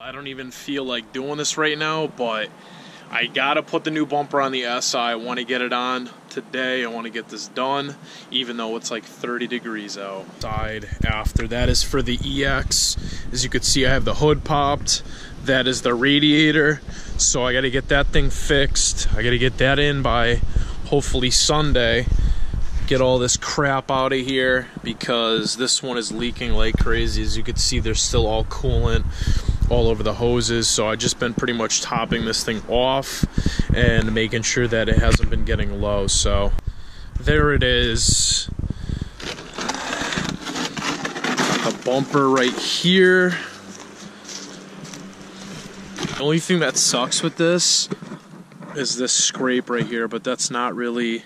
I don't even feel like doing this right now, but I gotta put the new bumper on the SI. I want to get it on today. I want to get this done, even though it's like 30 degrees outside. After that is for the EX. As you can see, I have the hood popped. That is the radiator. So I gotta get that thing fixed. I gotta get that in by hopefully Sunday. Get all this crap out of here because this one is leaking like crazy. As you can see, there's still all coolant all over the hoses. So I've just been pretty much topping this thing off and making sure that it hasn't been getting low. So there it is. The bumper right here. The only thing that sucks with this is this scrape right here, but that's not really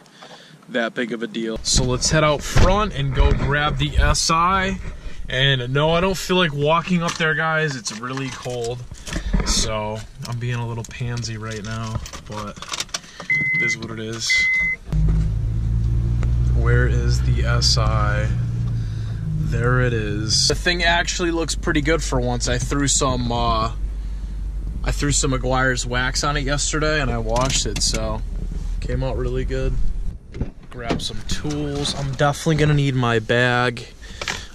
that big of a deal. So let's head out front and go grab the SI. And no, I don't feel like walking up there, guys. It's really cold. So I'm being a little pansy right now, but it is what it is. Where is the SI? There it is. The thing actually looks pretty good for once. I threw some Meguiar's wax on it yesterday and I washed it, so came out really good. Grab some tools. I'm definitely gonna need my bag,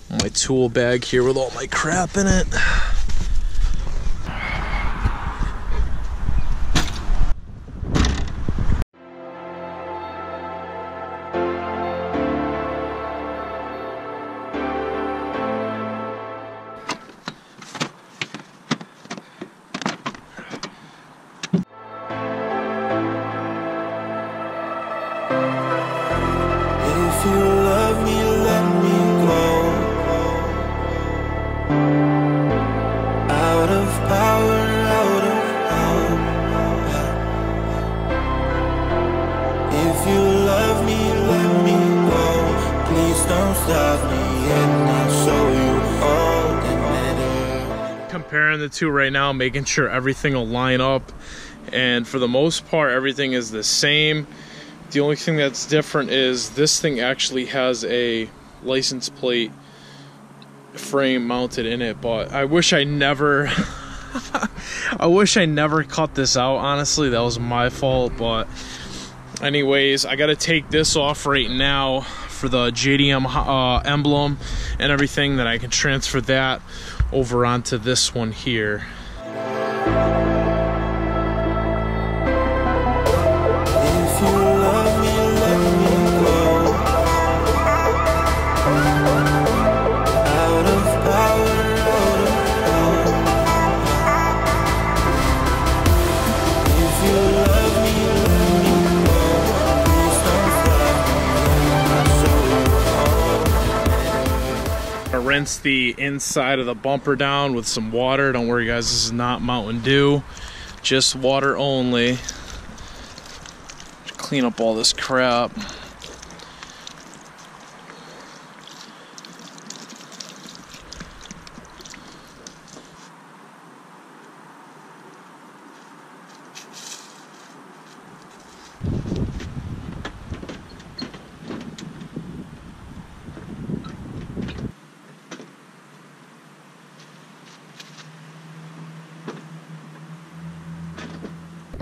my tool bag here with all my crap in it. If you love me, let me go. Out of power, out of power. If you love me, let me go. Please don't stop me, and I'll show you all that matters. Comparing the two right now, making sure everything will line up, and for the most part everything is the same. The only thing that's different is this thing actually has a license plate frame mounted in it, but I wish I never I wish I never cut this out, honestly. That was my fault. But anyways, I gotta take this off right now for the JDM emblem and everything. Then I can transfer that over onto this one here. Rinse the inside of the bumper down with some water. Don't worry, guys, this is not Mountain Dew, just water only. Clean up all this crap.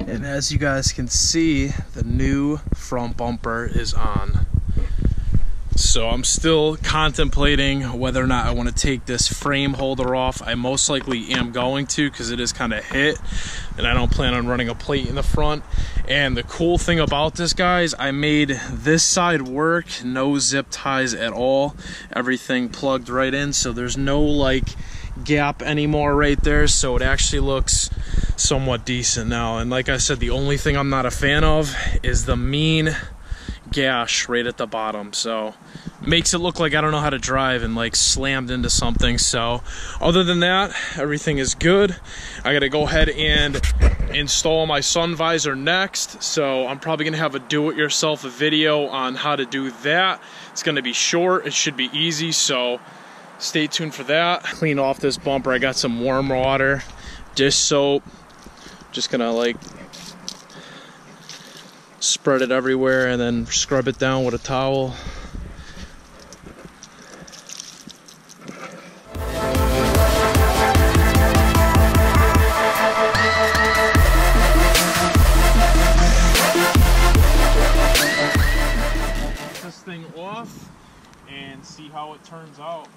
And as you guys can see, the new front bumper is on. So I'm still contemplating whether or not I want to take this frame holder off. I most likely am going to, because it is kind of hit, and I don't plan on running a plate in the front. And the cool thing about this, guys, I made this side work, no zip ties at all. Everything plugged right in, so there's no like gap anymore right there, so it actually looks somewhat decent now. And like I said, the only thing I'm not a fan of is the mean gash right at the bottom. So makes it look like I don't know how to drive and like slammed into something. So other than that, everything is good. I gotta go ahead and install my sun visor next, so I'm probably gonna have a do-it-yourself video on how to do that. It's gonna be short, it should be easy, so stay tuned for that. Clean off this bumper. I got some warm water, dish soap, just gonna like spread it everywhere and then scrub it down with a towel. and see how it turns out.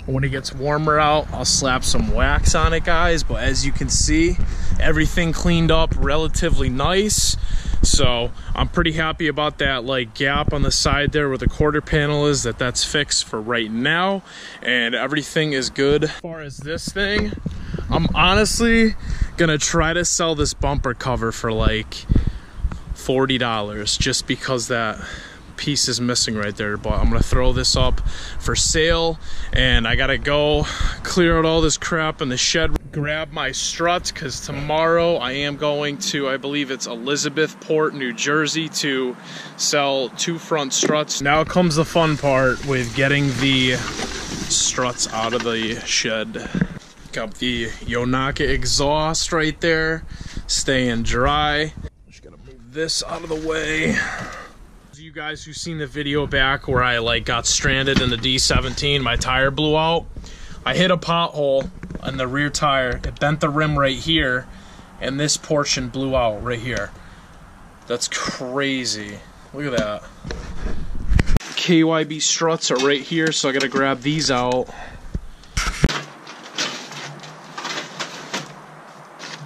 When it gets warmer out, I'll slap some wax on it, guys, but as you can see, everything cleaned up relatively nice. So I'm pretty happy about that like gap on the side there where the quarter panel is, that's fixed for right now, and everything is good. As far as this thing, I'm honestly gonna try to sell this bumper cover for like $40 just because that piece is missing right there. But I'm gonna throw this up for sale, and I gotta go clear out all this crap in the shed, grab my struts, because tomorrow I am going to, I believe it's Elizabethport, New Jersey, to sell 2 front struts. Now comes the fun part with getting the struts out of the shed. Got the Yonaka exhaust right there, staying dry. Just gotta move this out of the way. You guys who've seen the video back where I like got stranded in the D17, my tire blew out. I hit a pothole on the rear tire, it bent the rim right here, and this portion blew out right here. That's crazy. Look at that. KYB struts are right here, so I gotta grab these out.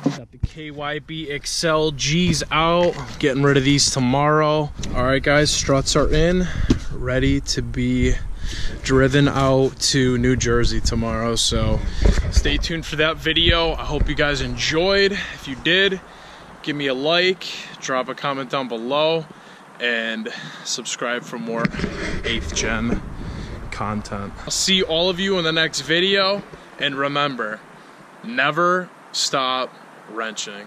Got the KYB Excel G's out, getting rid of these tomorrow. Alright guys, struts are in, ready to be driven out to New Jersey tomorrow, so stay tuned for that video. I hope you guys enjoyed. If you did, give me a like, drop a comment down below, and subscribe for more 8th gen content. I'll see all of you in the next video, and remember, never stop wrenching.